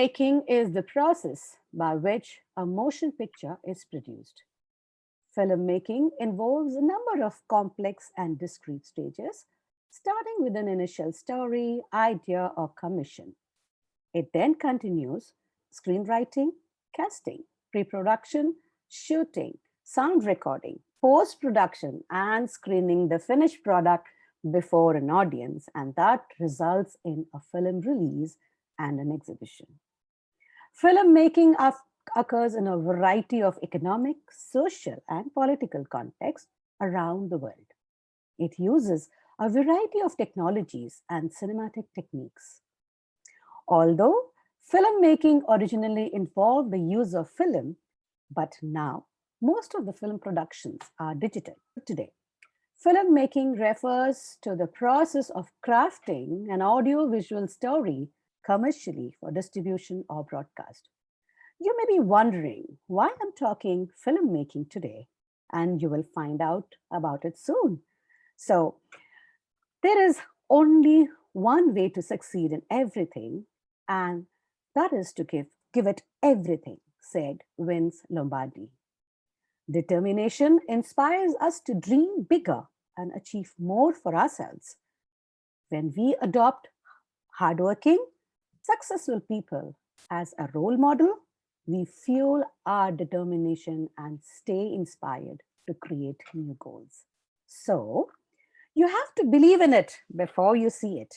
Filmmaking is the process by which a motion picture is produced. Filmmaking involves a number of complex and discrete stages, starting with an initial story, idea, or commission. It then continues screenwriting, casting, pre-production, shooting, sound recording, post-production, and screening the finished product before an audience, and that results in a film release and an exhibition. Filmmaking occurs in a variety of economic, social, and political contexts around the world. It uses a variety of technologies and cinematic techniques. Although filmmaking originally involved the use of film, but now most of the film productions are digital today. Filmmaking refers to the process of crafting an audio-visual story commercially for distribution or broadcast. You may be wondering why I'm talking filmmaking today, and you will find out about it soon. So there is only one way to succeed in everything, and that is to give it everything, said Vince Lombardi. Determination inspires us to dream bigger and achieve more for ourselves. When we adopt hardworking, successful people as a role model, we fuel our determination and stay inspired to create new goals. So, you have to believe in it before you see it.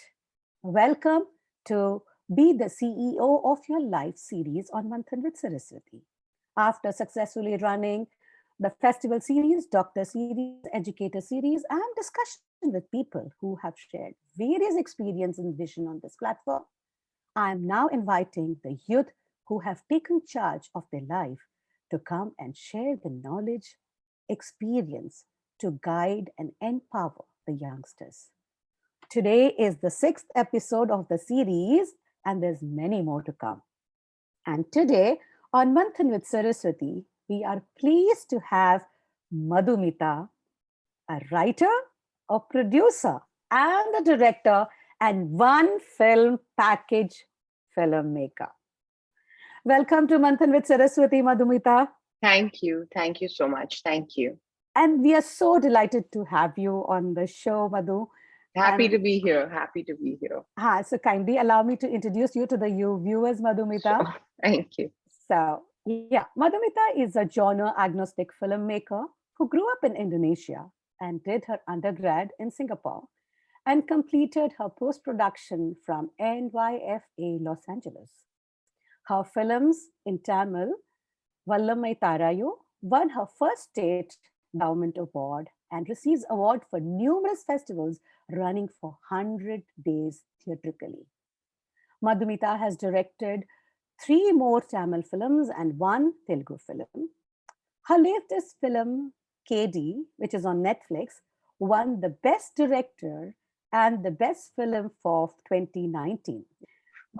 Welcome to Be the CEO of Your Life series on Manthan with Saraswathi. After successfully running the festival series, doctor series, educator series, and discussion with people who have shared various experience and vision on this platform, I am now inviting the youth who have taken charge of their life to come and share the knowledge, experience to guide and empower the youngsters. Today is the 6th episode of the series, and there's many more to come. And today on Manthan with Saraswathi, we are pleased to have Madhumita, a writer, a producer, and a director, and one film package filmmaker. Welcome to Manthan with Saraswathi, Madhumita. Thank you. Thank you so much. Thank you. And we are so delighted to have you on the show, Madhu. Happy to be here. Happy to be here. So kindly allow me to introduce you to the viewers, Madhumita. Sure. Thank you. So, yeah, Madhumita is a genre-agnostic filmmaker who grew up in Indonesia and did her undergrad in Singapore and completed her post-production from NYFA Los Angeles. Her films in Tamil, Vallamai Tharayo, won her first state government award and receives award for numerous festivals running for 100 days theatrically. Madhumita has directed 3 more Tamil films and 1 Telugu film. Her latest film, KD, which is on Netflix, won the Best Director and the Best Film for 2019.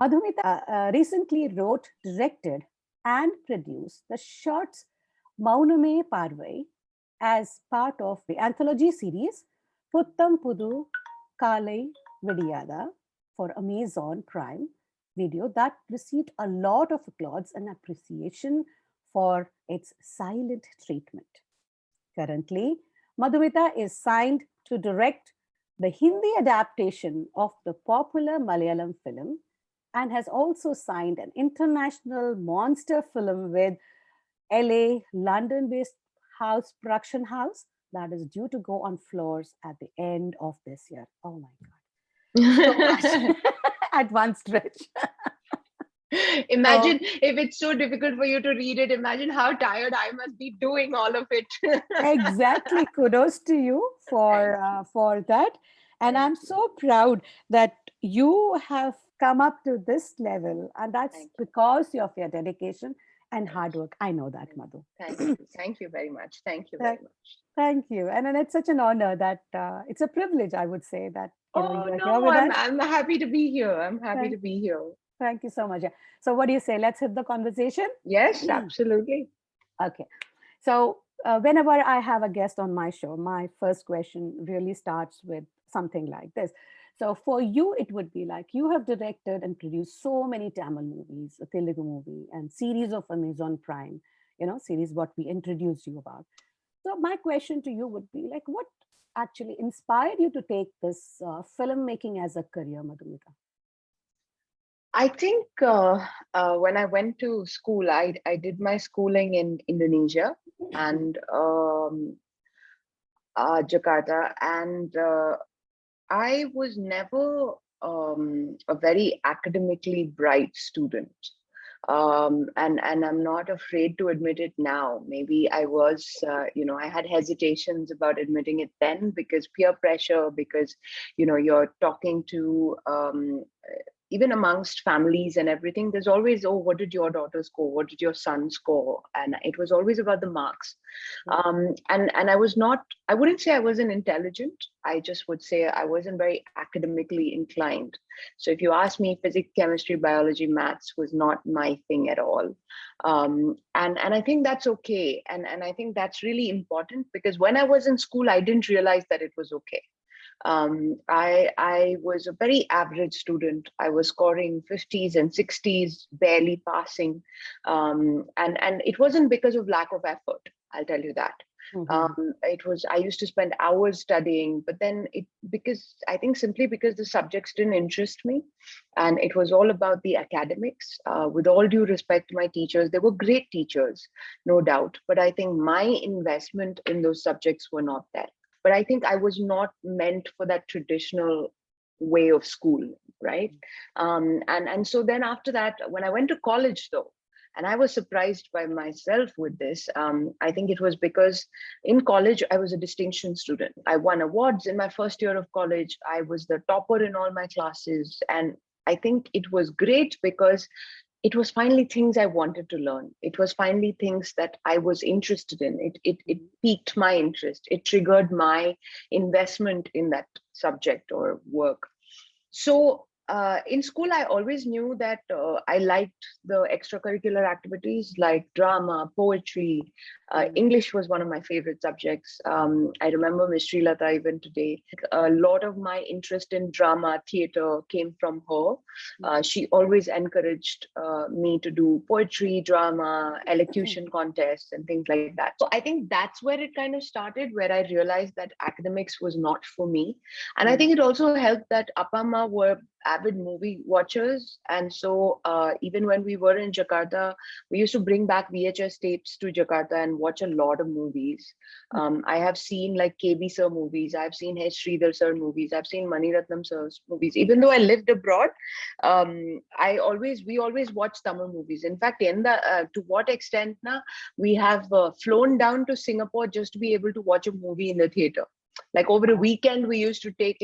Madhumita recently wrote, directed, and produced the shorts Mauname Parvai as part of the anthology series Puttam Pudu Kalai Vidiyada for Amazon Prime Video that received a lot of applause and appreciation for its silent treatment. Currently, Madhumita is signed to direct the Hindi adaptation of the popular Malayalam film and has also signed an international monster film with LA, London-based production house that is due to go on floors at the end of this year. Oh my God. So much at one stretch. Imagine if it's so difficult for you to read it, imagine how tired I must be doing all of it. Exactly. Kudos to you for that. And I'm so proud that you have come up to this level, and that's because of your dedication and hard work. I know that, Madhu. Thank you. Thank you very much. Thank you very much. Thank you. And it's such an honor that it's a privilege, I would say, that I'm happy to be here. I'm happy to be here. Thank you so much. So what do you say? Let's hit the conversation? Yes, absolutely. Okay. So whenever I have a guest on my show, my first question really starts with something like this. So for you, it would be like you have directed and produced so many Tamil movies, a Telugu movie, and series of Amazon Prime, series what we introduced you about. So my question to you would be like, what actually inspired you to take this filmmaking as a career, Madhumita? I think when I went to school, I did my schooling in Indonesia and Jakarta, and I was never a very academically bright student. And I'm not afraid to admit it now. Maybe I was, I had hesitations about admitting it then because peer pressure, because, you're talking to even amongst families and everything, there's always, oh, what did your daughter score? What did your son score? And it was always about the marks. And I wouldn't say I wasn't intelligent. I just would say I wasn't very academically inclined. So if you ask me, physics, chemistry, biology, maths was not my thing at all. And I think that's okay. And I think that's really important because when I was in school, I didn't realize that it was okay. I was a very average student. I was scoring 50s and 60s, barely passing. And it wasn't because of lack of effort, I'll tell you that. I used to spend hours studying, but then simply because the subjects didn't interest me, and it was all about the academics. With all due respect to my teachers, they were great teachers, no doubt, but I think my investment in those subjects were not there. But I think I was not meant for that traditional way of school, right? And so then after that, when I went to college though, and I was surprised by myself with this. I think it was because in college, I was a distinction student. I won awards in my first year of college. I was the topper in all my classes. And I think it was great because it was finally things I wanted to learn. It was finally things that I was interested in. It piqued my interest. It triggered my investment in that subject or work. So in school, I always knew that I liked the extracurricular activities like drama, poetry. English was one of my favorite subjects. I remember Miss Srilata even today. A lot of my interest in drama, theater came from her. She always encouraged me to do poetry, drama, elocution contests, and things like that. So I think that's where it kind of started, where I realized that academics was not for me. And I think it also helped that Appa Amma were avid movie watchers. And so even when we were in Jakarta, we used to bring back VHS tapes to Jakarta and watch a lot of movies. I have seen like KB Sir movies. I've seen H. Sridhar Sir movies. I've seen Mani Ratnam Sir's movies. Even though I lived abroad, we always watch Tamil movies. In fact, to what extent now we have flown down to Singapore just to be able to watch a movie in the theater. Like over a weekend, we used to take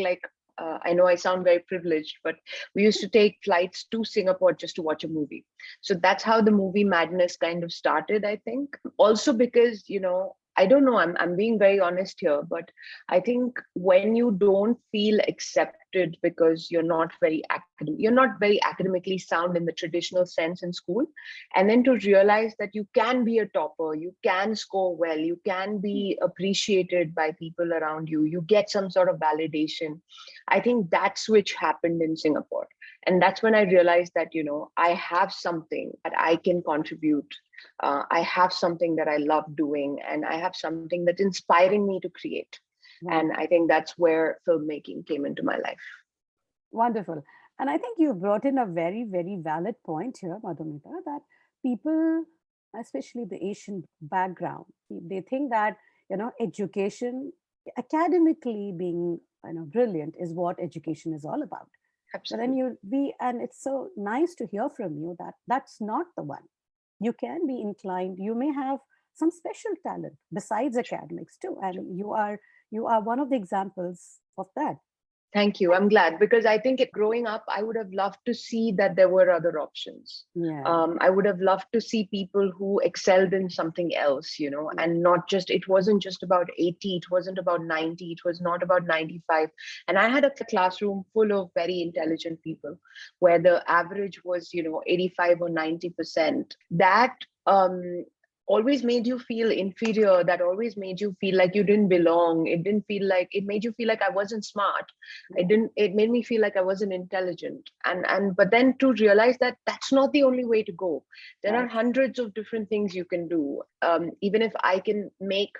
I know I sound very privileged, but we used to take flights to Singapore just to watch a movie. So that's how the movie madness kind of started, I think. Also because, I don't know, I'm being very honest here, but I think when you don't feel accepted because you're not very academically sound in the traditional sense in school, and then to realize that you can be a topper, you can score well, you can be appreciated by people around you, you get some sort of validation. I think that switch happened in Singapore. And that's when I realized that, I have something that I can contribute. I have something that I love doing, and I have something that's inspiring me to create. Wow. And I think that's where filmmaking came into my life. Wonderful. And I think you brought in a very, very valid point here, Madhumita, that people, especially the Asian background, they think that, education, academically being brilliant is what education is all about. Absolutely. But then and it's so nice to hear from you that that's not the one. You can be inclined, you may have some special talent besides academics too, and you are one of the examples of that. Thank you. I'm glad, because I think growing up, I would have loved to see that there were other options. Yeah. I would have loved to see people who excelled in something else, and it wasn't just about 80, it wasn't about 90, it was not about 95. And I had a classroom full of very intelligent people where the average was, 85 or 90%. That always made you feel inferior, that always made you feel like you didn't belong. It made you feel like I wasn't smart. It made me feel like I wasn't intelligent. But then to realize that that's not the only way to go. There are hundreds of different things you can do. Even if I can make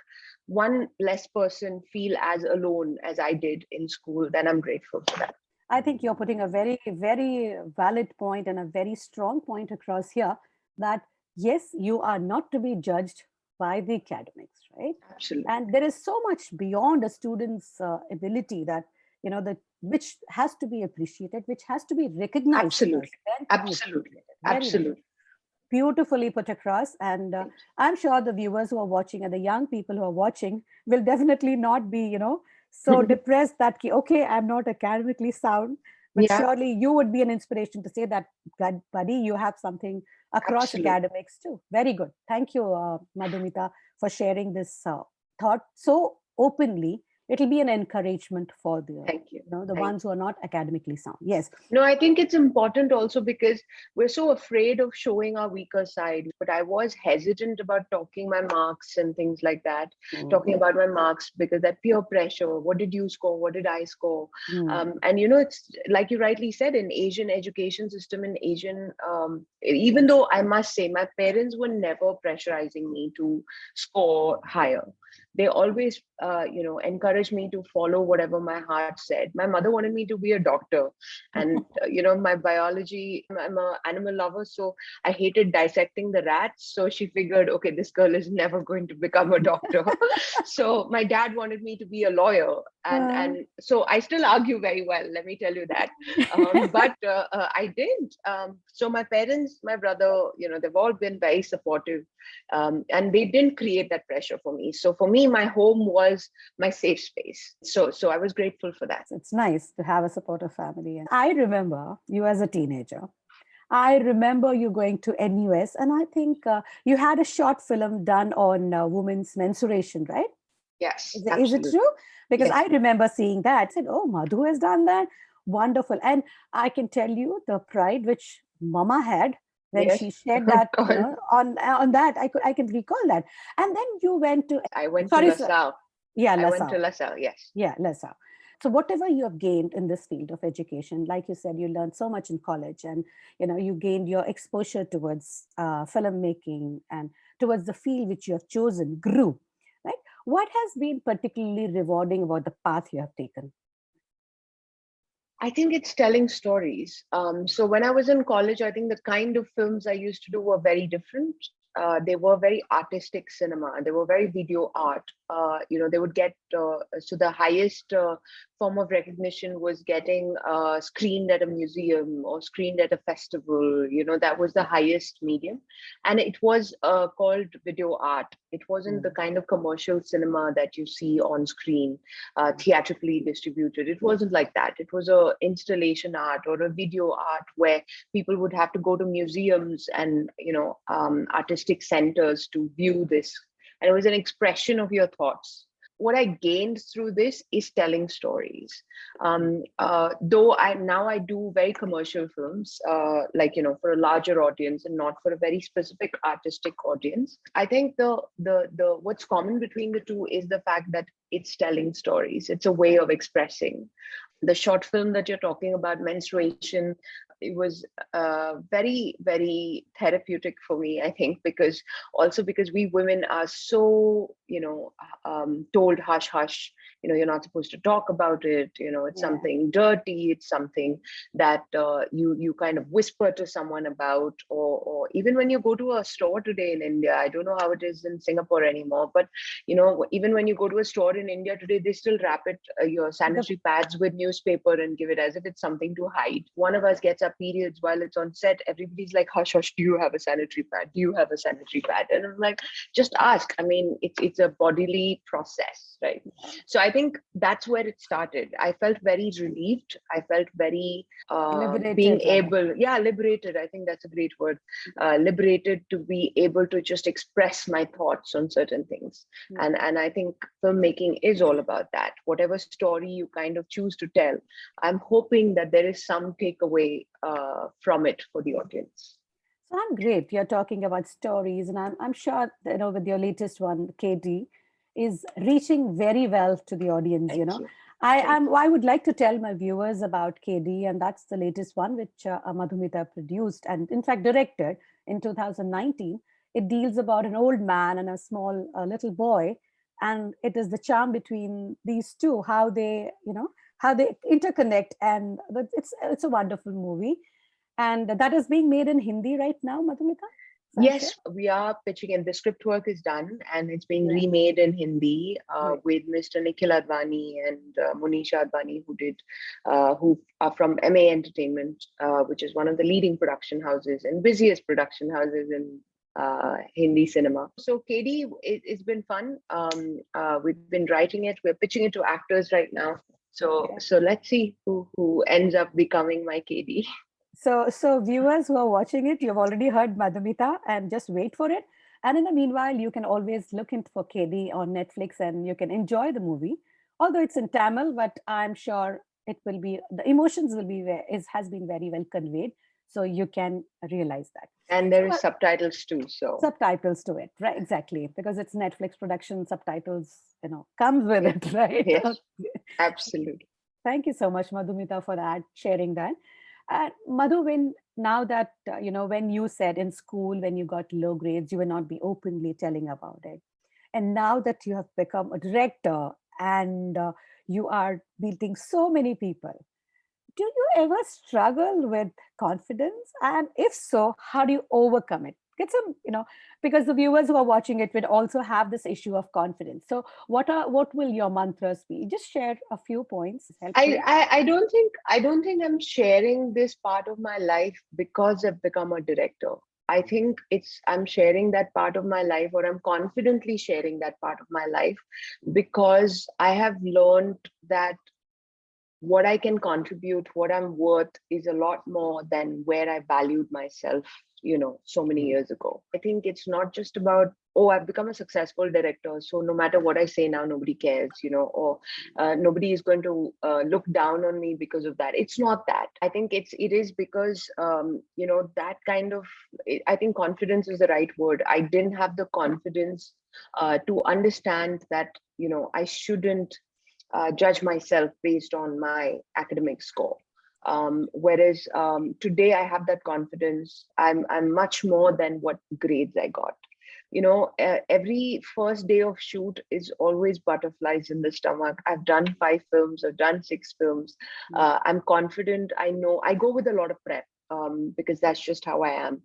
one less person feel as alone as I did in school, then I'm grateful for that. I think you're putting a very, very valid point and a very strong point across here, that yes, you are not to be judged by the academics, right? Absolutely. And there is so much beyond a student's ability that, that which has to be appreciated, which has to be recognized. Absolutely. Absolutely. Absolutely. Beautifully put across. And I'm sure the viewers who are watching and the young people who are watching will definitely not be, so depressed that, okay, I'm not academically sound. But surely you would be an inspiration to say that, buddy, you have something across academics too. Very good. Thank you, Madhumita, for sharing this thought so openly. It'll be an encouragement for the ones who are not academically sound. Yes. No, I think it's important also because we're so afraid of showing our weaker side. But I was hesitant about talking my marks and things like that, talking about my marks, because that peer pressure. What did you score? What did I score? And it's like you rightly said, in Asian education system, in Asian, even though I must say my parents were never pressurizing me to score higher. They always, encouraged me to follow whatever my heart said. My mother wanted me to be a doctor, and my biology. I'm an animal lover, so I hated dissecting the rats. So she figured, okay, this girl is never going to become a doctor. So my dad wanted me to be a lawyer, and so I still argue very well. Let me tell you that. But I didn't. So my parents, my brother, they've all been very supportive, and they didn't create that pressure for me. So for me, my home was my safe space. So I was grateful for that. It's nice to have a supportive family. And I remember you as a teenager. I remember you going to NUS, and I think you had a short film done on women's menstruation, right? Yes. Is it true? Because I remember seeing that. I said, oh, Madhu has done that. Wonderful. And I can tell you the pride which Mama had when she shared that on that. I can recall that. And then you went to to LaSalle. Yeah, LaSalle. I went to LaSalle, yes. Yeah, LaSalle. So whatever you have gained in this field of education, like you said, you learned so much in college, and you gained your exposure towards filmmaking and towards the field which you have chosen grew. Right? What has been particularly rewarding about the path you have taken? I think it's telling stories. So when I was in college, I think the kind of films I used to do were very different. They were very artistic cinema. They were very video art. They would get so the highest form of recognition was getting screened at a museum or screened at a festival. That was the highest medium, and it was called video art. It wasn't the kind of commercial cinema that you see on screen, theatrically distributed. It wasn't like that. It was a installation art or a video art where people would have to go to museums and artistic centers to view this, and it was an expression of your thoughts. What I gained through this is telling stories. Though I do very commercial films, for a larger audience and not for a very specific artistic audience. I think the what's common between the two is the fact that it's telling stories. It's a way of expressing. The short film that you're talking about, menstruation, it was very, very therapeutic for me, I think, because we women are so, told hush, hush, you're not supposed to talk about it. It's something dirty. It's something that you kind of whisper to someone about, or even when you go to a store today in India, I don't know how it is in Singapore anymore, but, even when you go to a store in India today, they still wrap it, your sanitary pads with newspaper and give it as if it's something to hide. One of us gets our periods while it's on set. Everybody's like, hush, hush, do you have a sanitary pad? Do you have a sanitary pad? And I'm like, just ask. I mean, it's a bodily process, right? So I think that's where it started. I felt very relieved. I felt very liberated. I think that's a great word. Liberated to be able to just express my thoughts on certain things. And I think filmmaking is all about that. Whatever story you kind of choose to tell, I'm hoping that there is some takeaway from it for the audience. I'm great. You're talking about stories, and I'm sure with your latest one, KD, is reaching very well to the audience. Thank you. I Thank am. you. I would like to tell my viewers about KD, and that's the latest one which Madhumita produced and, in fact, directed in 2019. It deals about an old man and a small little boy, and it is the charm between these two, how they interconnect, and it's a wonderful movie, and that is being made in Hindi right now, Madhumita. Is that so? Yes, we are pitching it. The script work is done and it's being Yeah. remade in Hindi Right. with Mr. Nikhil Advani and Monisha Advani, who are from MA Entertainment, which is one of the leading production houses and busiest production houses in Hindi cinema. So KD, it's been fun. We've been writing it. We're pitching it to actors right now. So Okay. so let's see who ends up becoming my KD. So viewers who are watching it, you've already heard Madhumita, and just wait for it. And in the meanwhile, you can always look into for KD on Netflix, and you can enjoy the movie. Although it's in Tamil, but I'm sure it will be the emotions will be has been very well conveyed, so you can realize that. And So there is subtitles too. So subtitles to it, right? Exactly, because it's Netflix production. Subtitles, comes with yes, it, right? yes, absolutely. Thank you so much, Madhumita, for that, sharing that. Madhu, when now that when you said in school when you got low grades, you will not be openly telling about it, and now that you have become a director and you are meeting so many people, do you ever struggle with confidence? And if so, how do you overcome it? Get some, because the viewers who are watching it would also have this issue of confidence. So what will your mantras be? Just share a few points, helpful. I don't think I'm sharing this part of my life because I've become a director. I think I'm sharing that part of my life, or I'm confidently sharing that part of my life because I have learned that what I can contribute, what I'm worth is a lot more than where I valued myself, so many years ago. I think it's not just about, oh, I've become a successful director. So no matter what I say now, nobody cares, or nobody is going to look down on me because of that. It's not that. I think it is because, that kind of, I think confidence is the right word. I didn't have the confidence to understand that, I shouldn't judge myself based on my academic score. Whereas today I have that confidence. I'm much more than what grades I got. Every first day of shoot is always butterflies in the stomach. I've done 5 films, I've done 6 films. I'm confident. I know I go with a lot of prep. Because that's just how I am.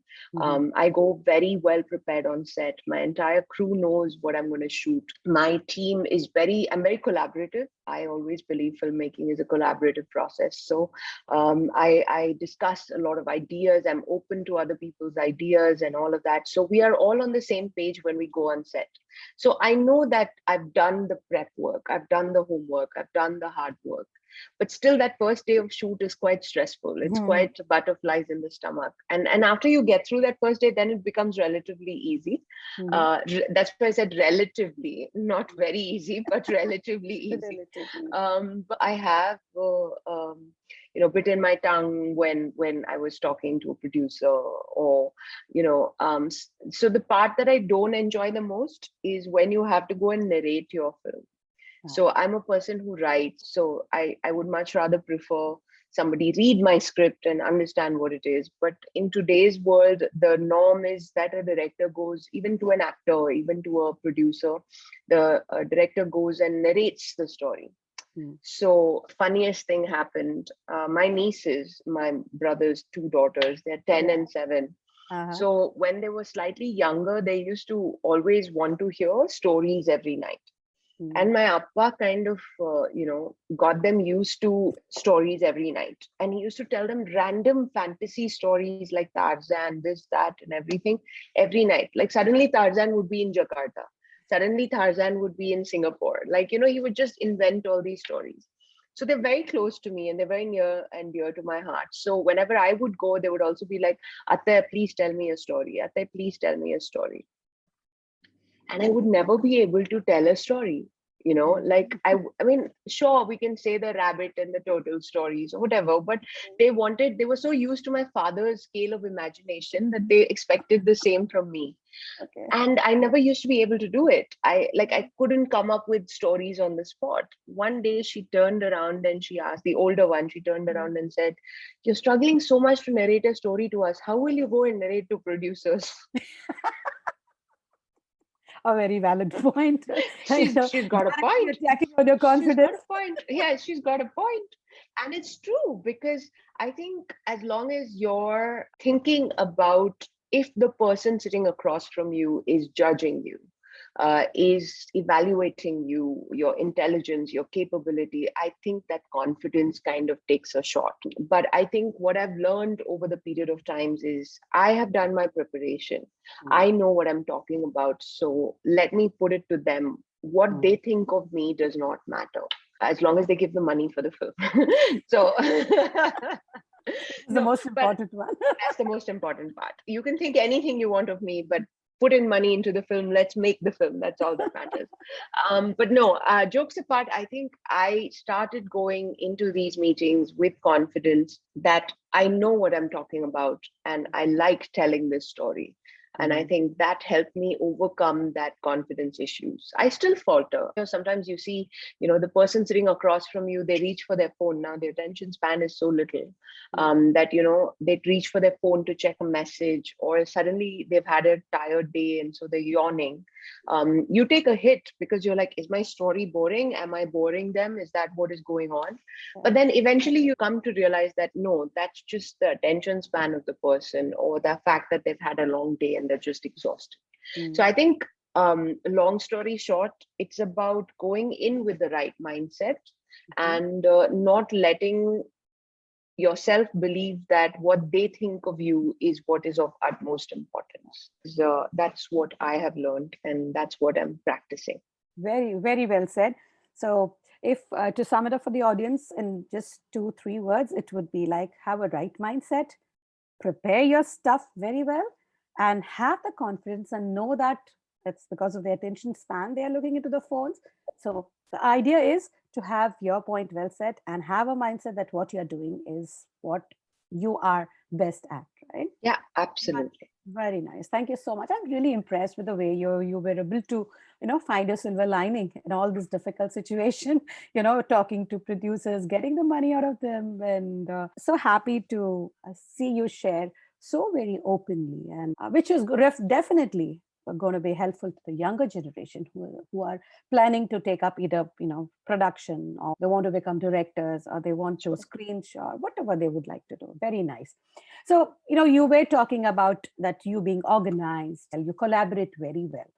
I go very well prepared on set. My entire crew knows what I'm going to shoot. My team is I'm very collaborative. I always believe filmmaking is a collaborative process. So I discuss a lot of ideas. I'm open to other people's ideas and all of that. So we are all on the same page when we go on set. So I know that I've done the prep work. I've done the homework. I've done the hard work. But still, that first day of shoot is quite stressful. It's quite butterflies in the stomach. And after you get through that first day, then it becomes relatively easy. That's why I said relatively, not very easy, but relatively easy. But I have, bitten my tongue when I was talking to a producer, or so the part that I don't enjoy the most is when you have to go and narrate your film. So I'm a person who writes. So I would much rather prefer somebody read my script and understand what it is. But in today's world, the norm is that a director goes, even to an actor, even to a producer, the director goes and narrates the story. So funniest thing happened. My nieces, my brother's 2 daughters, they're 10 and 7. So when they were slightly younger, they used to always want to hear stories every night. And my appa kind of, got them used to stories every night. And he used to tell them random fantasy stories like Tarzan, this, that, and everything every night. Like suddenly Tarzan would be in Jakarta. Suddenly Tarzan would be in Singapore. Like, he would just invent all these stories. So they're very close to me and they're very near and dear to my heart. So whenever I would go, they would also be like, Atte, please tell me a story. Atte, please tell me a story. And I would never be able to tell a story Like I mean, sure, we can say the rabbit and the turtle stories or whatever, but they were so used to my father's scale of imagination that they expected the same from me. Okay. And I never used to be able to do it. I couldn't come up with stories on the spot. One day she turned around and she asked, the older one, she turned around and said, "You're struggling so much to narrate a story to us. How will you go and narrate to producers?" A very valid point. she's got a point. Attacking on your She's got confidence. a point. Yeah, she's got a point. And it's true, because I think as long as you're thinking about if the person sitting across from you is judging you, is evaluating you, your intelligence, your capability, I think that confidence kind of takes a shot. But I think what I've learned over the period of times is I have done my preparation. I know what I'm talking about. So let me put it to them. What they think of me does not matter, as long as they give the money for the film. So The most important one. that's the most important part. You can think anything you want of me, but put in money into the film. Let's make the film. That's all that matters. But no, jokes apart, I think I started going into these meetings with confidence that I know what I'm talking about and I like telling this story. And I think that helped me overcome that confidence issues. I still falter. Sometimes you see, the person sitting across from you, they reach for their phone. Now their attention span is so little that, they reach for their phone to check a message, or suddenly they've had a tired day and so they're yawning. You take a hit because you're like, is my story boring? Am I boring them? Is that what is going on? But then eventually you come to realize that no, that's just the attention span of the person, or the fact that they've had a long day and they're just exhausted. So I think, long story short, it's about going in with the right mindset and not letting yourself believe that what they think of you is what is of utmost importance. So that's what I have learned, and that's what I'm practicing. Very, very well said. So, if to sum it up for the audience in just 2, 3 words, it would be like, have a right mindset, prepare your stuff very well, and have the confidence and know that it's because of the attention span they are looking into the phones. So, the idea is to have your point well set and have a mindset that what you're doing is what you are best at, right? Yeah, absolutely. Very nice. Thank you so much. I'm really impressed with the way you were able to, find a silver lining in all this difficult situation, talking to producers, getting the money out of them, and so happy to see you share so very openly, and which is definitely going to be helpful to the younger generation who are planning to take up either production, or they want to become directors, or they want to screenshot, whatever they would like to do. Very nice. So you were talking about that you being organized, and you collaborate very well.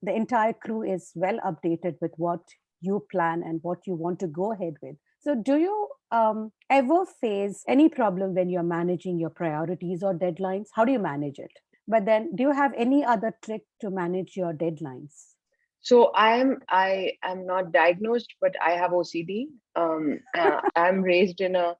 The entire crew is well updated with what you plan and what you want to go ahead with. So do you ever face any problem when you're managing your priorities or deadlines? How do you manage it? But then, do you have any other trick to manage your deadlines? So I am not diagnosed, but I have OCD. I'm raised in a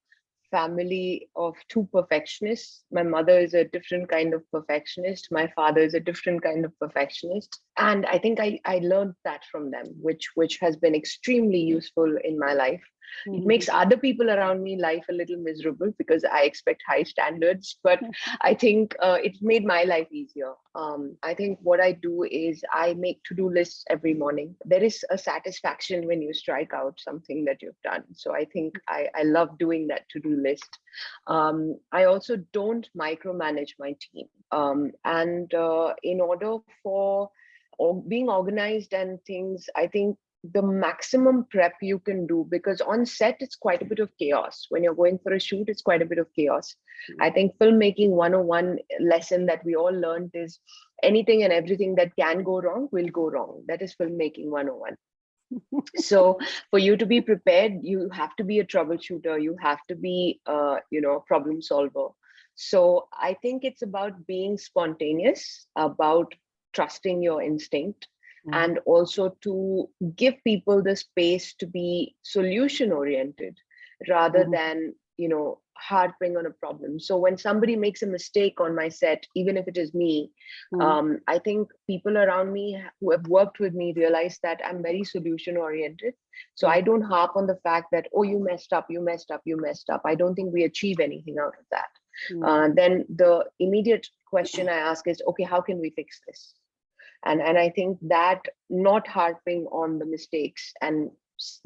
family of two perfectionists. My mother is a different kind of perfectionist. My father is a different kind of perfectionist. And I think I learned that from them, which has been extremely useful in my life. It makes other people around me life a little miserable because I expect high standards, but I think it's made my life easier. I think what I do is I make to-do lists every morning. There is a satisfaction when you strike out something that you've done. So I think I love doing that to-do list. I also don't micromanage my team. And in order for being organized and things, I think the maximum prep you can do, because on set it's quite a bit of chaos. When you're going for a shoot, it's quite a bit of chaos. I think filmmaking 101 lesson that we all learned is anything and everything that can go wrong will go wrong. That is filmmaking 101. So for you to be prepared, you have to be a troubleshooter, you have to be problem solver. So I think it's about being spontaneous, about trusting your instinct, and also to give people the space to be solution oriented rather than harping on a problem. So when somebody makes a mistake on my set, even if it is me, I think people around me who have worked with me realize that I'm very solution oriented. So I don't harp on the fact that, oh, you messed up, you messed up, you messed up. I don't think we achieve anything out of that. Then the immediate question I ask is, okay, how can we fix this? And I think that not harping on the mistakes and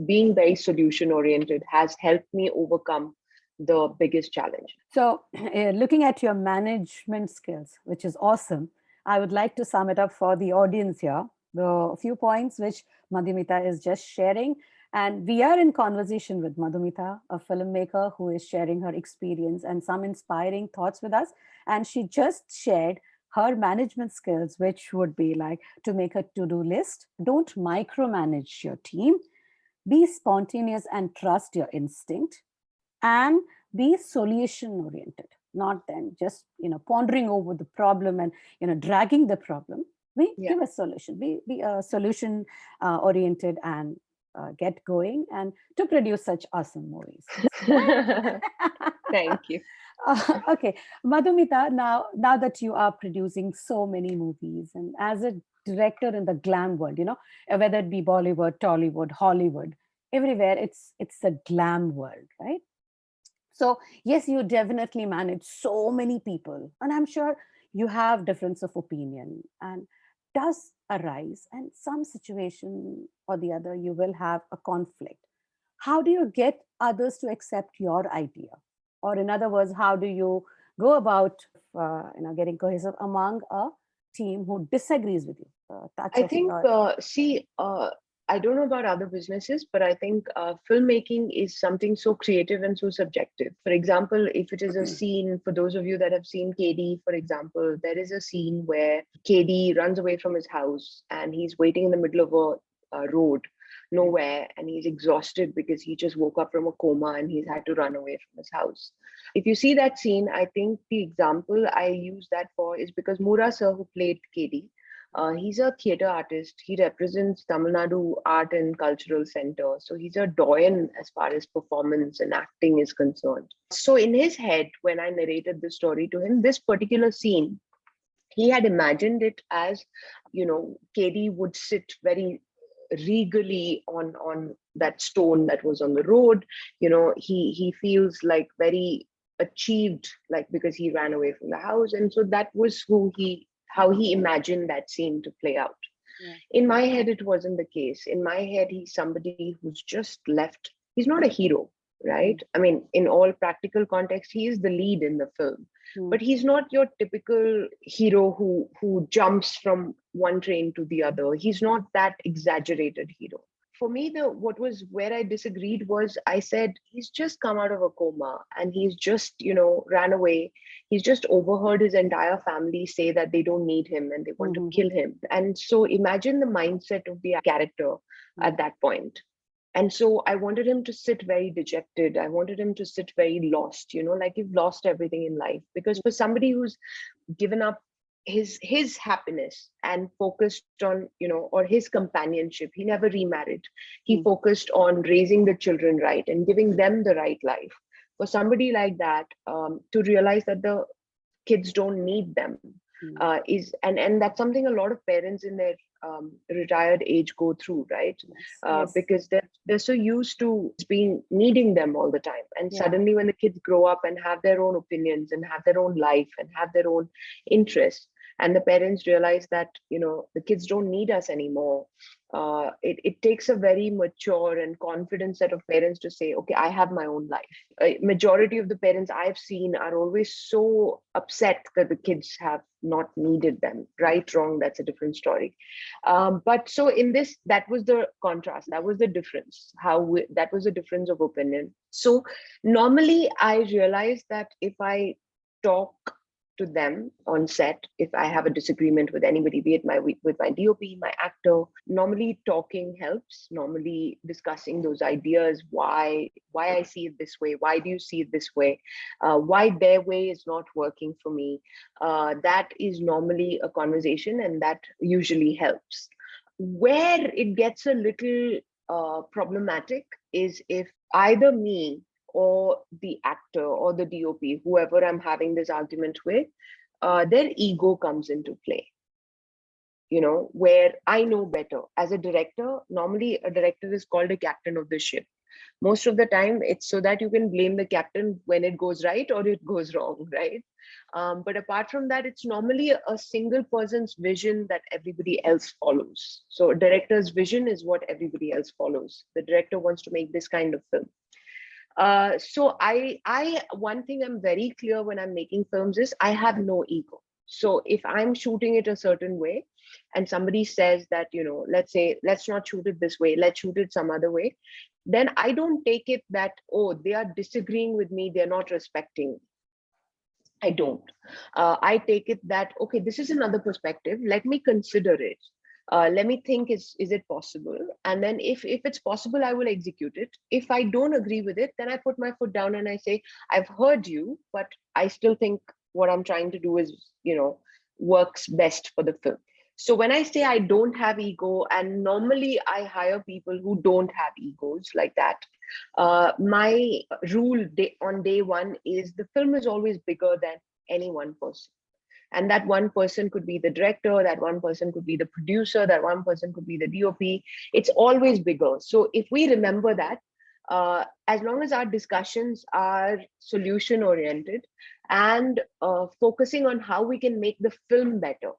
being very solution oriented has helped me overcome the biggest challenge. So, looking at your management skills, which is awesome, I would like to sum it up for the audience here. The few points which Madhumita is just sharing. And we are in conversation with Madhumita, a filmmaker who is sharing her experience and some inspiring thoughts with us. And she just shared her management skills, which would be like to make a to-do list. Don't micromanage your team. Be spontaneous and trust your instinct. And be solution oriented, not then just pondering over the problem and dragging the problem. We give a solution. Be a solution oriented and get going and to produce such awesome movies. Thank you. Okay, Madhumita, now that you are producing so many movies and as a director in the glam world, whether it be Bollywood, Tollywood, Hollywood, everywhere it's a glam world, right? So yes, you definitely manage so many people, and I'm sure you have difference of opinion and does arise, and some situation or the other you will have a conflict. How do you get others to accept your idea, or in other words, how do you go about getting cohesive among a team who disagrees with you? I think I don't know about other businesses, but I think filmmaking is something so creative and so subjective. For example, if it is a scene, for those of you that have seen KD, for example, there is a scene where KD runs away from his house and he's waiting in the middle of a road, nowhere, and he's exhausted because he just woke up from a coma and he's had to run away from his house. If you see that scene, I think the example I use that for is because Mura sir, who played KD, he's a theatre artist. He represents Tamil Nadu Art and Cultural Center. So he's a doyen as far as performance and acting is concerned. So in his head, when I narrated the story to him, this particular scene, he had imagined it as, KD would sit very regally on that stone that was on the road. He feels like very achieved, like because he ran away from the house. And so that was how he imagined that scene to play out. Yeah. In my head, it wasn't the case. In my head, he's somebody who's just left. He's not a hero, right? I mean, in all practical context, he is the lead in the film. But he's not your typical hero who jumps from one train to the other. He's not that exaggerated hero. For me, where I disagreed was I said, he's just come out of a coma and he's just, ran away. He's just overheard his entire family say that they don't need him and they want to kill him. And so imagine the mindset of the character at that point. And so I wanted him to sit very dejected. I wanted him to sit very lost, like you've lost everything in life. Because for somebody who's given up his happiness and focused on, or his companionship, he never remarried. He focused on raising the children right and giving them the right life. For somebody like that, to realize that the kids don't need them and that's something a lot of parents in their retired age go through, right? Yes. Because they're so used to needing them all the time, and suddenly when the kids grow up and have their own opinions and have their own life and have their own interests, and the parents realize that the kids don't need us anymore, it takes a very mature and confident set of parents to say, okay, I have my own life. A majority of the parents I've seen are always so upset that the kids have not needed them. Right, wrong, that's a different story. But so in this, that was the contrast, that was the difference, that was the difference of opinion. So normally I realized that if I talk to them on set, if I have a disagreement with anybody, be it with my DOP, my actor, normally talking helps. Normally discussing those ideas, why I see it this way, why do you see it this way, why their way is not working for me. That is normally a conversation, and that usually helps. Where it gets a little problematic is if either me or the actor or the DOP, whoever I'm having this argument with, their ego comes into play. Where I know better. As a director, normally a director is called a captain of the ship. Most of the time, it's so that you can blame the captain when it goes right or it goes wrong, right? But apart from that, it's normally a single person's vision that everybody else follows. So a director's vision is what everybody else follows. The director wants to make this kind of film. So I one thing I'm very clear when I'm making films is I have no ego. So if I'm shooting it a certain way and somebody says that, let's say, let's not shoot it this way, let's shoot it some other way, then I don't take it that, oh, they are disagreeing with me, they're not respecting me. I don't. I take it that, okay, this is another perspective. Let me consider it. Let me think, is it possible? And then if it's possible, I will execute it. If I don't agree with it, then I put my foot down and I say, I've heard you, but I still think what I'm trying to do is, works best for the film. So when I say I don't have ego, and normally I hire people who don't have egos like that, my rule on day one is the film is always bigger than any one person. And that one person could be the director, that one person could be the producer, that one person could be the DOP. It's always bigger. So if we remember that, as long as our discussions are solution oriented and focusing on how we can make the film better,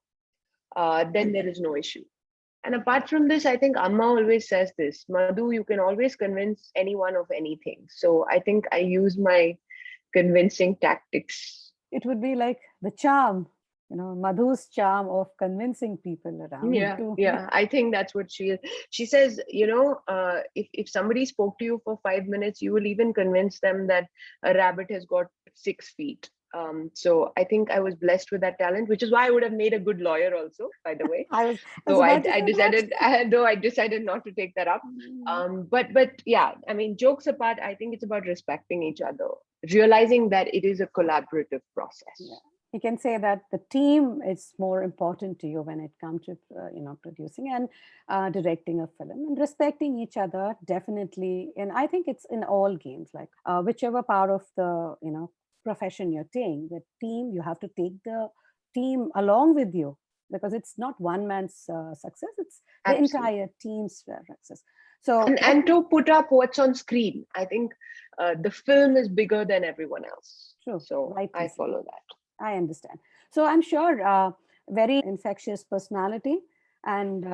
then there is no issue. And apart from this, I think Amma always says this, Madhu, you can always convince anyone of anything. So I think I use my convincing tactics. It would be like the charm, Madhu's charm of convincing people around. Yeah. I think that's what she is. She says, if somebody spoke to you for 5 minutes, you will even convince them that a rabbit has got 6 feet. So I think I was blessed with that talent, which is why I would have made a good lawyer also, by the way. I decided not to take that up. But yeah, I mean, jokes apart, I think it's about respecting each other, realizing that it is a collaborative process. Yeah. You can say that the team is more important to you when it comes to producing and directing a film, and respecting each other, definitely. And I think it's in all games, like whichever part of the profession you're taking, the team, you have to take the team along with you, because it's not one man's success, it's the entire team's success. So and to put up what's on screen, I think the film is bigger than everyone else. True. So I follow that. I understand. So I'm sure very infectious personality, and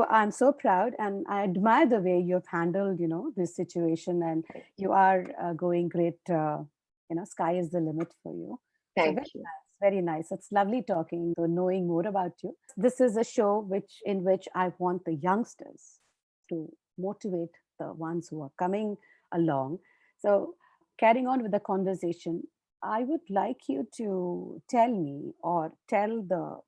I'm so proud, and I admire the way you've handled this situation, and you are going great. Sky is the limit for you. Thank you. Nice, very nice. It's lovely talking, knowing more about you. This is a show in which I want the youngsters to motivate the ones who are coming along. So carrying on with the conversation, I would like you to tell me, or tell the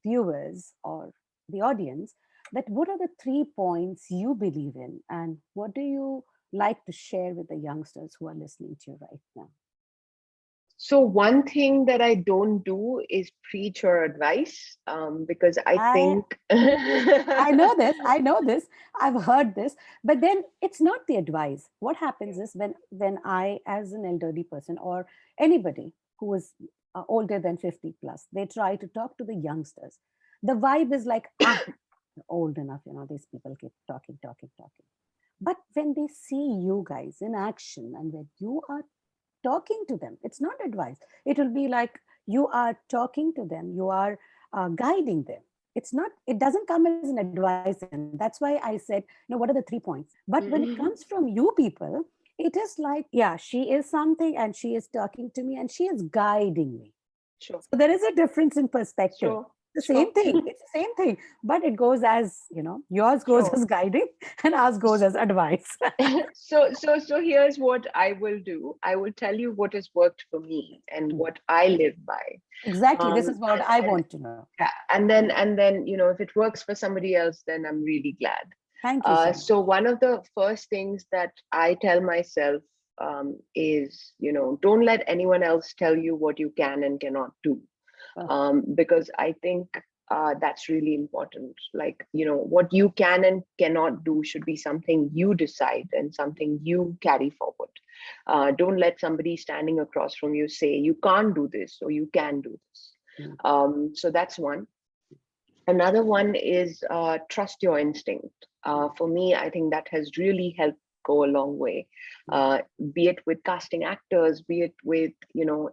viewers or the audience, that what are the 3 points you believe in, and what do you like to share with the youngsters who are listening to you right now? So one thing that I don't do is preach or advise, because I think I know this, I've heard this, but then it's not the advice. What happens is when I, as an elderly person, or anybody who is older than 50 plus, they try to talk to the youngsters, the vibe is like, old enough, these people keep talking. But when they see you guys in action, and when you are talking to them, it's not advice, it will be like you are talking to them, you are guiding them. It doesn't come as an advice, and that's why I said, what are the 3 points? But when it comes from you people, it is like, yeah, she is something, and she is talking to me, and she is guiding me. Sure. So there is a difference in perspective. Sure. Same thing. It's the same thing, but it goes as, yours goes as guiding, and ours goes as advice. So here's what I will do. I will tell you what has worked for me and what I live by. Exactly. This is what I want to know. Yeah. And then, if it works for somebody else, then I'm really glad. Thank you. So one of the first things that I tell myself is, don't let anyone else tell you what you can and cannot do. Because I think that's really important. Like, what you can and cannot do should be something you decide and something you carry forward. Don't let somebody standing across from you say you can't do this or you can do this. So that's one. Another one is trust your instinct. For me, I think that has really helped go a long way. Be it with casting actors, be it with,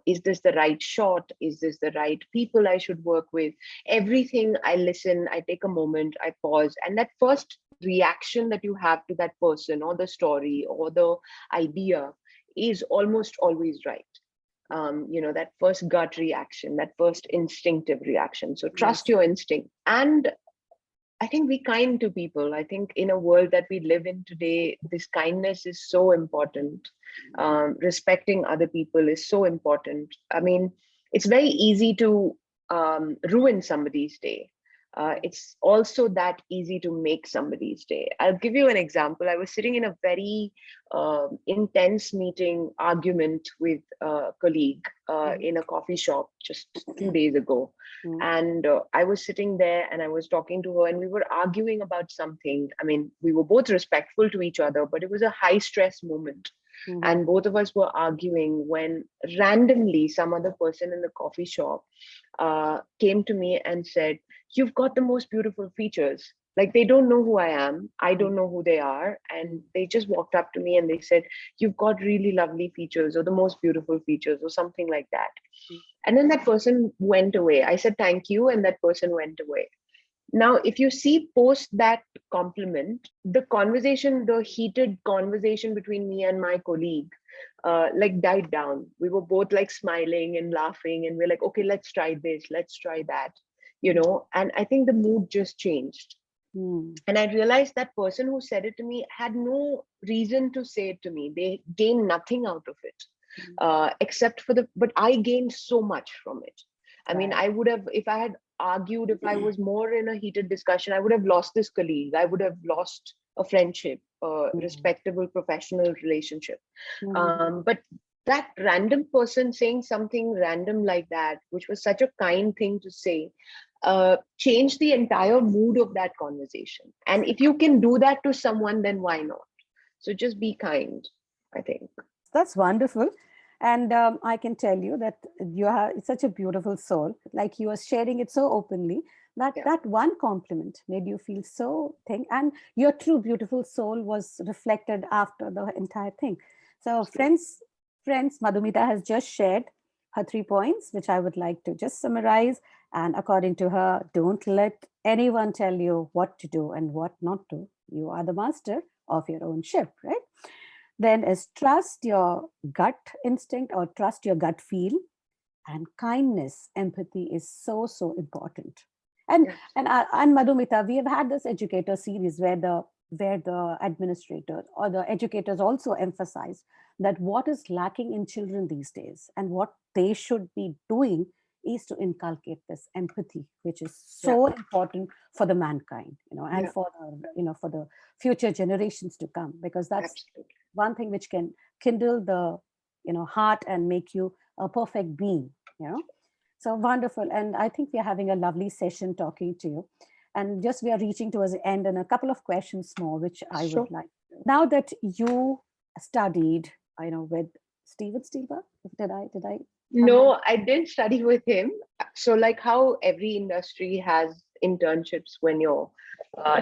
is this the right shot? Is this the right people I should work with? Everything, I listen, I take a moment, I pause. And that first reaction that you have to that person or the story or the idea is almost always right. That first gut reaction, that first instinctive reaction. So trust your instinct. And I think be kind to people. I think in a world that we live in today, this kindness is so important. Respecting other people is so important. I mean, it's very easy to ruin somebody's day. It's also that easy to make somebody's day. I'll give you an example. I was sitting in a very intense meeting, argument with a colleague in a coffee shop just 2 days ago. And I was sitting there and I was talking to her and we were arguing about something. I mean, we were both respectful to each other, but it was a high stress moment. And both of us were arguing when randomly some other person in the coffee shop came to me and said, "You've got the most beautiful features." Like, they don't know who I am. I don't know who they are. And they just walked up to me and they said, "You've got really lovely features," or "the most beautiful features," or something like that. And then that person went away. I said, "Thank you." And that person went away. Now, if you see post that compliment, the conversation, the heated conversation between me and my colleague, like died down. We were both like smiling and laughing, and we're like, "Okay, let's try this, let's try that," And I think the mood just changed. And I realized that person who said it to me had no reason to say it to me. They gained nothing out of it, except for but I gained so much from it. I mean, I would have, if I had argued, if I was more in a heated discussion, I would have lost this colleague. I would have lost a friendship, a respectable professional relationship. But that random person saying something random like that, which was such a kind thing to say, changed the entire mood of that conversation. And if you can do that to someone, then why not? So just be kind, I think. That's wonderful. And I can tell you that you have such a beautiful soul. Like, you are sharing it so openly that that one compliment made you feel so thing. And your true beautiful soul was reflected after the entire thing. So friends, Madhumita has just shared her 3 points, which I would like to just summarize. And according to her, don't let anyone tell you what to do and what not to. You are the master of your own ship, right? Then is trust your gut instinct or trust your gut feel. And kindness, empathy is so, so important. And and Madhumita, we have had this educator series where the administrators or the educators also emphasize that what is lacking in children these days and what they should be doing is to inculcate this empathy, which is so important for the mankind, and for the, for the future generations to come, because that's one thing which can kindle the, heart and make you a perfect being, So wonderful. And I think we're having a lovely session talking to you. And just we are reaching towards the end, and a couple of questions more, which I would like. Now that you studied, with Steven Spielberg, did I? No, I didn't study with him. So like how every industry has internships when you're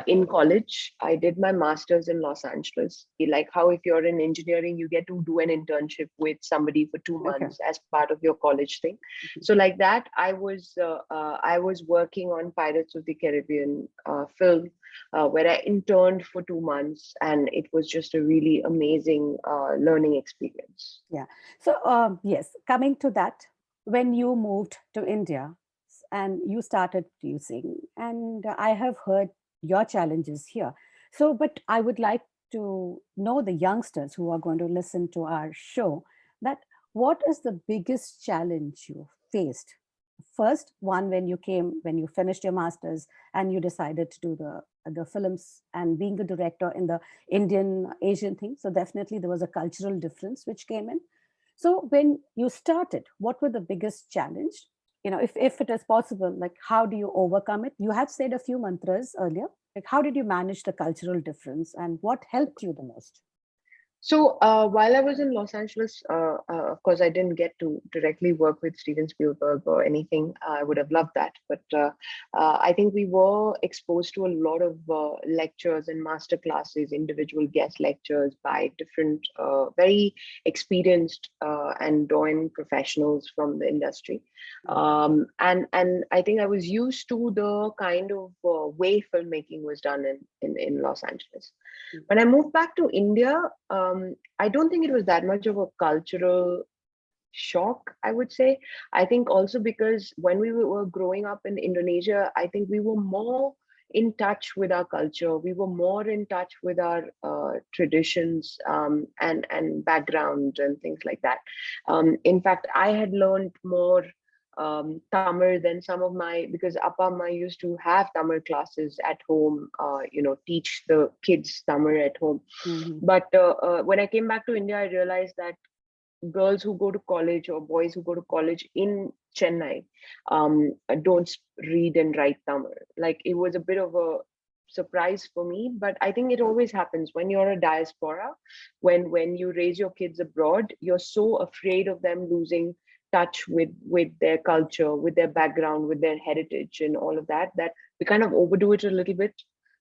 in college, I did my master's in Los Angeles. Like how if you're in engineering, you get to do an internship with somebody for 2 months as part of your college thing. So like that, I was working on Pirates of the Caribbean film, where I interned for 2 months, and it was just a really amazing learning experience. Yeah. So yes, coming to that, when you moved to India and you started producing, and I have heard your challenges here. So, but I would like to know the youngsters who are going to listen to our show, that what is the biggest challenge you faced? First one, when you finished your masters and you decided to do the films and being a director in the Indian Asian thing. So definitely there was a cultural difference which came in. So when you started, what were the biggest challenge if it is possible, like how do you overcome it? You have said a few mantras earlier. Like how did you manage the cultural difference and what helped you the most? So while I was in Los Angeles, of course, I didn't get to directly work with Steven Spielberg or anything. I would have loved that. But I think we were exposed to a lot of lectures and master classes, individual guest lectures by different, very experienced and doing professionals from the industry. And I think I was used to the kind of way filmmaking was done in Los Angeles. When I moved back to India, I don't think it was that much of a cultural shock, I would say. I think also because when we were growing up in Indonesia, I think we were more in touch with our culture. We were more in touch with our traditions and background and things like that. In fact, I had learned more Tamil than some of because Appa Amma used to have Tamil classes at home, teach the kids Tamil at home. Mm-hmm. But when I came back to India, I realized that girls who go to college or boys who go to college in Chennai don't read and write Tamil. Like it was a bit of a surprise for me, but I think it always happens when you're a diaspora, when you raise your kids abroad, you're so afraid of them losing touch with their culture, with their background, with their heritage and all of that we kind of overdo it a little bit.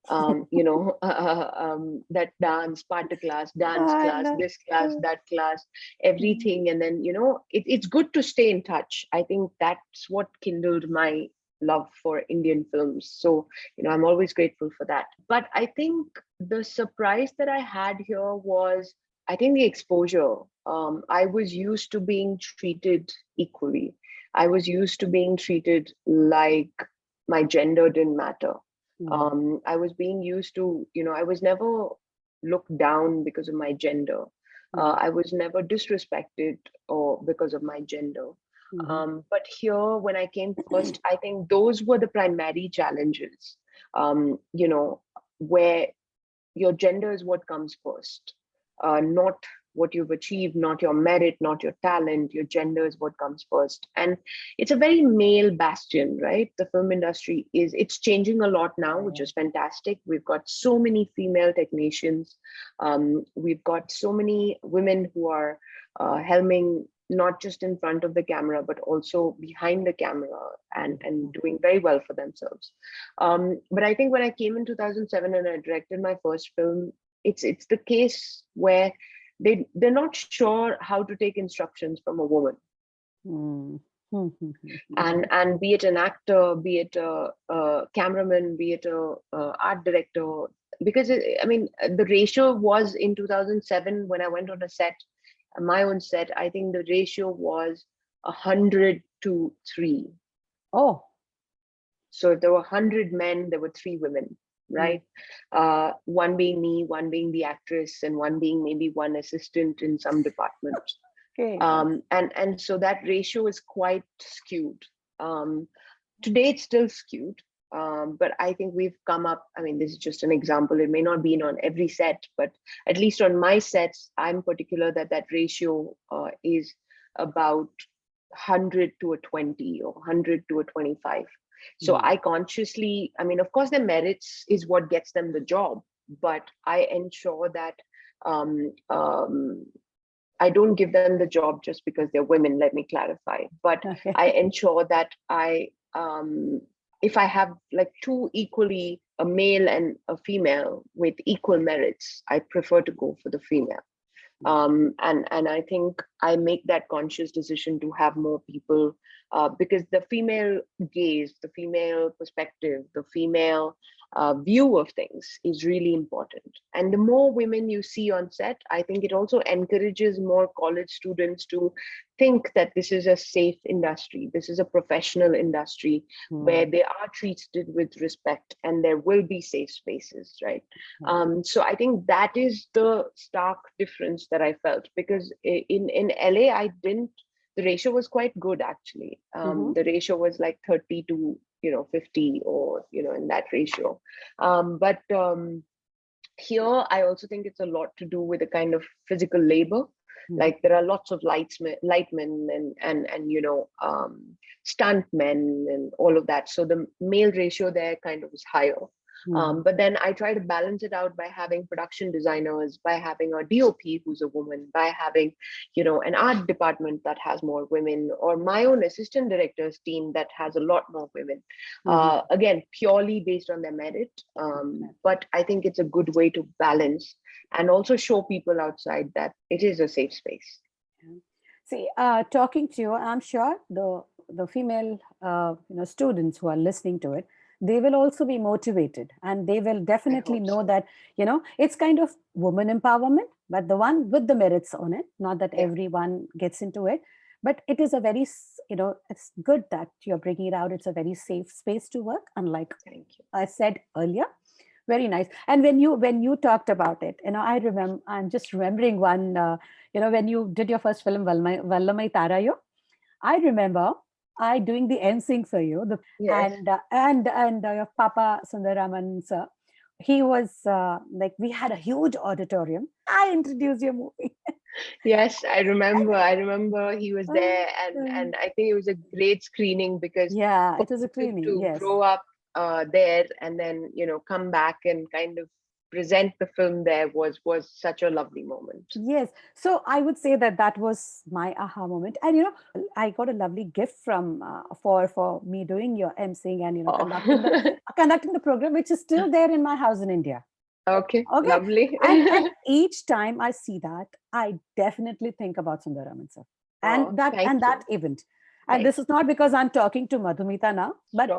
That dance, party class, dance class, this class, that class, everything. And then, it's good to stay in touch. I think that's what kindled my love for Indian films. So, I'm always grateful for that. But I think the surprise that I had here was, I think the exposure. I was used to being treated equally. I was used to being treated like my gender didn't matter. I was being used to, I was never looked down because of my gender. I was never disrespected or because of my gender. But here, when I came first, I think those were the primary challenges, where your gender is what comes first, not what you've achieved, not your merit, not your talent. Your gender is what comes first. And it's a very male bastion, right? The film industry it's changing a lot now, which is fantastic. We've got so many female technicians. We've got so many women who are helming not just in front of the camera, but also behind the camera and doing very well for themselves. But I think when I came in 2007 and I directed my first film, it's the case where they're not sure how to take instructions from a woman. And be it an actor, be it a cameraman, be it a art director, because the ratio was in 2007 when I went on a set, my own set, I think the ratio was 100 to 3. Oh. So if there were 100 men, there were 3 women, right? One being me, one being the actress, and one being maybe one assistant in some department. Okay. And so that ratio is quite skewed. Today it's still skewed, but I think we've come up, this is just an example. It may not be on every set, but at least on my sets, I'm particular that ratio is about 100 to a 20 or 100 to a 25. So I consciously, of course, the merits is what gets them the job, but I ensure that I don't give them the job just because they're women, let me clarify. But okay. I ensure that if I have like 2 equally, a male and a female with equal merits, I prefer to go for the female. And I think I make that conscious decision to have more people because the female gaze, the female perspective, the female view of things is really important. And the more women you see on set, I think it also encourages more college students to think that this is a safe industry. This is a professional industry where they are treated with respect and there will be safe spaces, right? So I think that is the stark difference that I felt, because in LA, the ratio was quite good actually. The ratio was like 30 to 50 or in that ratio. But here I also think it's a lot to do with the kind of physical labor Like there are lots of lightmen and stuntmen and all of that. So the male ratio there kind of is higher. But then I try to balance it out by having production designers, by having a DOP who's a woman, by having, an art department that has more women, or my own assistant directors team that has a lot more women. Again, purely based on their merit. But I think it's a good way to balance and also show people outside that it is a safe space. See, talking to you, I'm sure the female students who are listening to it, they will also be motivated, and they will definitely know that it's kind of woman empowerment, but the one with the merits on it. Not that everyone gets into it, but it is a very it's good that you're bringing it out. It's a very safe space to work, unlike I said earlier. Very nice. And when you talked about it, I'm just remembering one. When you did your first film, Vallamai Tharayo, I remember I doing the emceeing for you. And your Papa Sundaraman sir, he was we had a huge auditorium. I introduced your movie. Yes, I remember he was there, and I think it was a great screening because it was a screening to grow up there and then come back and kind of present the film there was such a lovely moment. Yes, so I would say that was my aha moment, and I got a lovely gift from for me doing your emceeing and conducting the program, which is still there in my house in India. Okay. Lovely. and each time I see that, I definitely think about Sundaraman sir and that event. And this is not because I'm talking to Madhumita now, but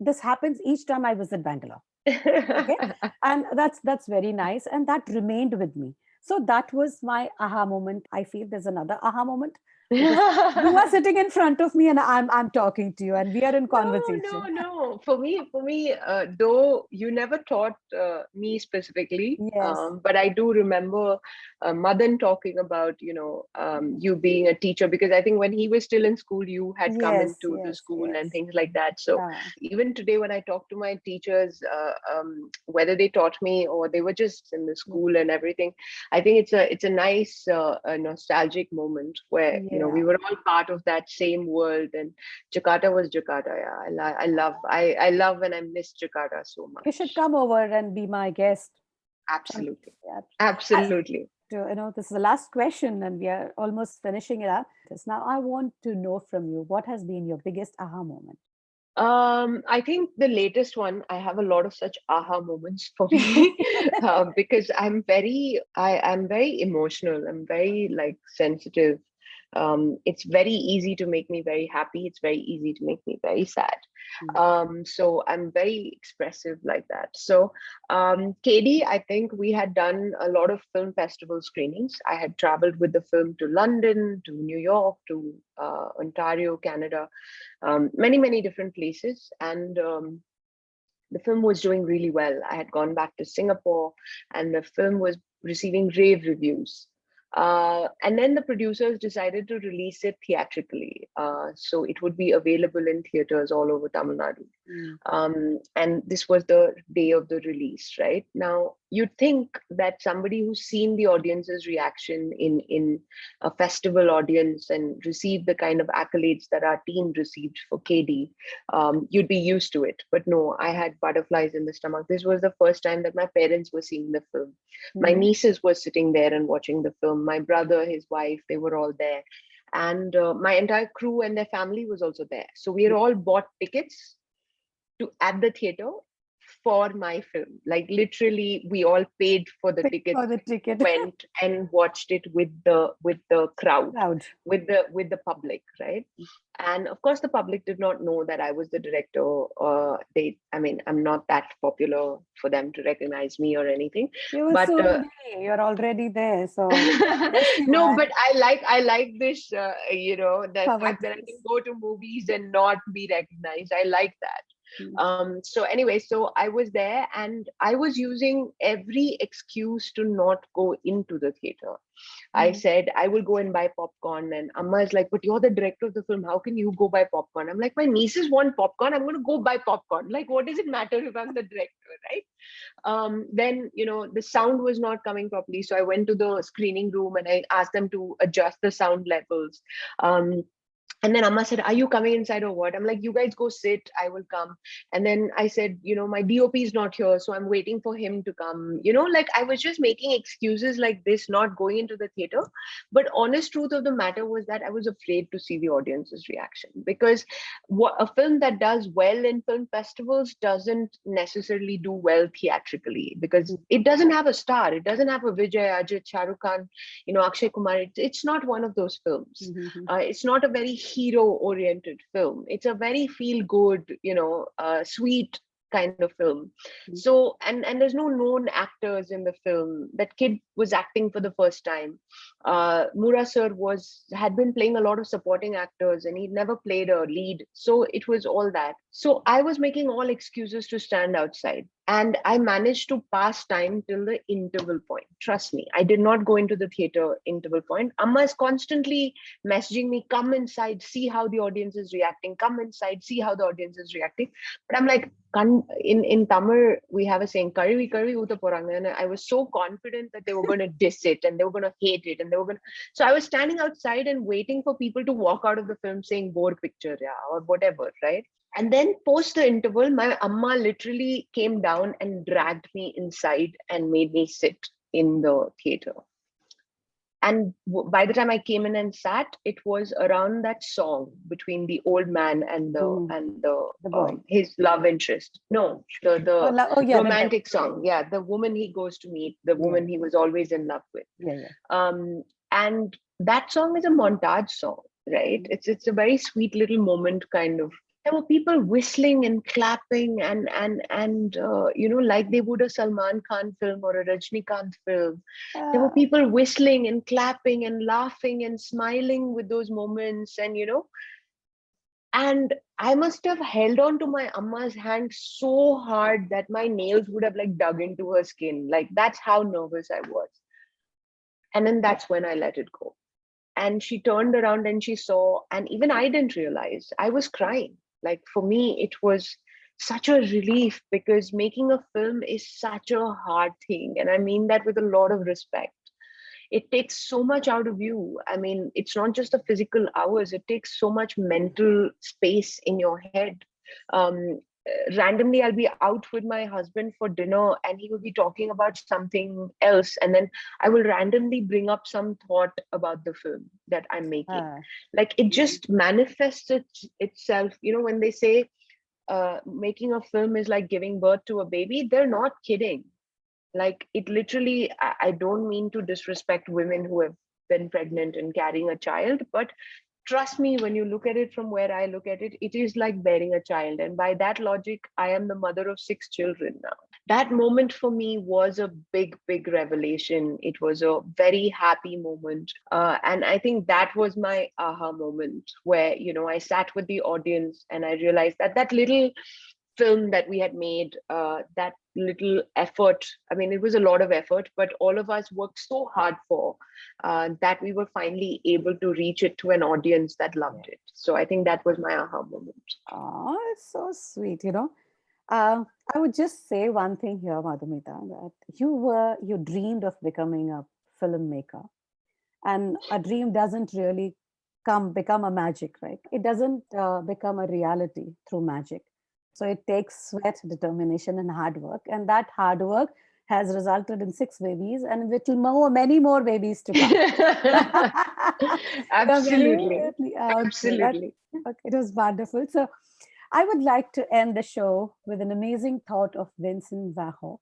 this happens each time I visit Bangalore. Okay, and that's very nice, and that remained with me. So that was my aha moment. I feel there's another aha moment. You are sitting in front of me, and I'm talking to you, and we are in conversation. No. For me, though you never taught me specifically, but I do remember Madan talking about you being a teacher, because I think when he was still in school, you had come into the school and things like that. So even today, when I talk to my teachers, whether they taught me or they were just in the school and everything, I think it's a nice nostalgic moment where we were all part of that same world, and Jakarta was Jakarta. I love and I miss Jakarta so much. You should come over and be my guest. Absolutely. Absolutely. This is the last question, and we are almost finishing it up. Now, I want to know from you, what has been your biggest aha moment? I think the latest one, I have a lot of such aha moments for me because I'm very emotional. I'm very sensitive. It's very easy to make me very happy. It's very easy to make me very sad. So I'm very expressive like that. So KD, I think we had done a lot of film festival screenings. I had traveled with the film to London, to New York, to Ontario, Canada, many different places. And the film was doing really well. I had gone back to Singapore, and the film was receiving rave reviews. And then the producers decided to release it theatrically. So it would be available in theaters all over Tamil Nadu. And this was the day of the release, right? Now, you'd think that somebody who's seen the audience's reaction in a festival audience and received the kind of accolades that our team received for KD, you'd be used to it. But no, I had butterflies in the stomach. This was the first time that my parents were seeing the film. My nieces were sitting there and watching the film. My brother, his wife, they were all there. And my entire crew and their family was also there. So we had all bought tickets at the theater for my film. Like literally, we all paid for the ticket. Went and watched it with the crowd. with the public, right? And of course, the public did not know that I was the director. I'm not that popular for them to recognize me or anything. You're already there, so no. But I like this. The fact that I can go to movies and not be recognized. I like that. Mm. So anyway, so I was there and I was using every excuse to not go into the theater. I Mm. said, I will go and buy popcorn. And Amma is like, but you're the director of the film. How can you go buy popcorn? I'm like, my nieces want popcorn. I'm going to go buy popcorn. Like, what does it matter if I'm the director, right? Then, the sound was not coming properly. So I went to the screening room and I asked them to adjust the sound levels. And then Amma said, are you coming inside or what? I'm like, you guys go sit, I will come. And then I said, my DOP is not here, so I'm waiting for him to come. Like I was just making excuses like this, not going into the theater. But honest truth of the matter was that I was afraid to see the audience's reaction, because a film that does well in film festivals doesn't necessarily do well theatrically, because it doesn't have a star. It doesn't have a Vijay, Ajit, Shah Rukh Khan, Akshay Kumar. It's not one of those films. Mhm. It's not a very hero oriented film. It's a very feel good, sweet kind of film. Mm. So and there's no known actors in the film. That kid was acting for the first time. Mura sir had been playing a lot of supporting actors and he'd never played a lead, so it was all that. So I was making all excuses to stand outside, and I managed to pass time till the interval point. Trust me, I did not go into the theater interval point. Amma is constantly messaging me, come inside, see how the audience is reacting, come inside, see how the audience is reacting. But I'm like, in Tamil, we have a saying, Kari Kari Uta Poranga. And I was so confident that they were going to diss it and they were going to hate it. And they were going to. So I was standing outside and waiting for people to walk out of the film saying, bore picture, yeah, or whatever, right? And then post the interval, my Amma literally came down and dragged me inside and made me sit in the theater. And by the time I came in and sat, it was around that song between the old man and The boy. his love interest. No, the Oh yeah, romantic song. Yeah, the woman he goes to meet, the yeah, woman he was always in love with. yeah. And that song is a montage song, right? It's a very sweet little moment, kind of. There were people whistling and clapping and like they would a Salman Khan film or a Rajnikant film. There were Uh, people whistling and clapping and laughing and smiling with those moments, and I must have held on to my Amma's hand so hard that my nails would have like dug into her skin. Like that's how nervous I was. And then that's when I let it go. And she turned around and she saw, and even I didn't realize I was crying. Like for me, it was such a relief, because making a film is such a hard thing. And I mean that with a lot of respect. It takes so much out of you. I mean, it's not just the physical hours, it takes so much mental space in your head. Um, Randomly, I'll be out with my husband for dinner and he will be talking about something else. And then I will randomly bring up some thought about the film that I'm making. uh, Like it just manifests itself. When they say making a film is like giving birth to a baby, they're not kidding. Like it literally, I don't mean to disrespect women who have been pregnant and carrying a child, but trust me, when you look at it from where I look at it, it is like bearing a child. And by that logic, I am the mother of 6 children now. That moment for me was a big, big revelation. It was a very happy moment. And I think that was my aha moment where, I sat with the audience and I realized that that little film that we had made, that little effort, I mean, it was a lot of effort, but all of us worked so hard for that we were finally able to reach it to an audience that loved it. So I think that was my aha moment. oh, it's so sweet, I would just say one thing here, Madhumita, that you dreamed of becoming a filmmaker, and a dream doesn't really become a magic, right? It doesn't become a reality through magic. So it takes sweat, determination, and hard work, and that hard work has resulted in 6 babies, and it will many more babies to come. Absolutely. Okay, Absolutely. okay, it was wonderful. So I would like to end the show with an amazing thought of Vincent van Gogh.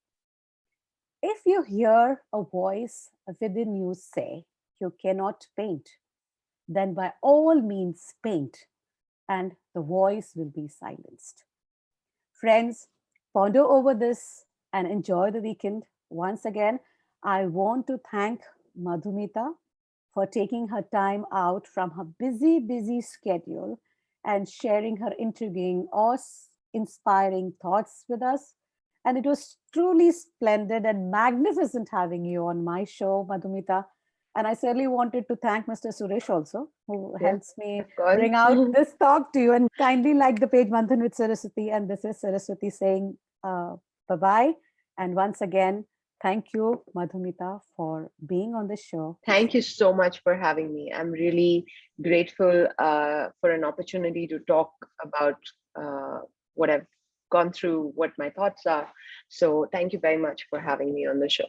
If you hear a voice within you say you cannot paint, then by all means paint, and the voice will be silenced. Friends, ponder over this and enjoy the weekend. Once again, I want to thank Madhumita for taking her time out from her busy, busy schedule and sharing her intriguing, inspiring thoughts with us. And it was truly splendid and magnificent having you on my show, Madhumita. And I certainly wanted to thank Mr. Suresh also, who Yeah, helps me of course. bring out this talk to you. And kindly like the page Manthan with Saraswati. And this is Saraswati saying bye-bye. And once again, thank you, Madhumita, for being on the show. Thank you so much for having me. I'm really grateful for an opportunity to talk about what I've gone through, what my thoughts are. So thank you very much for having me on the show.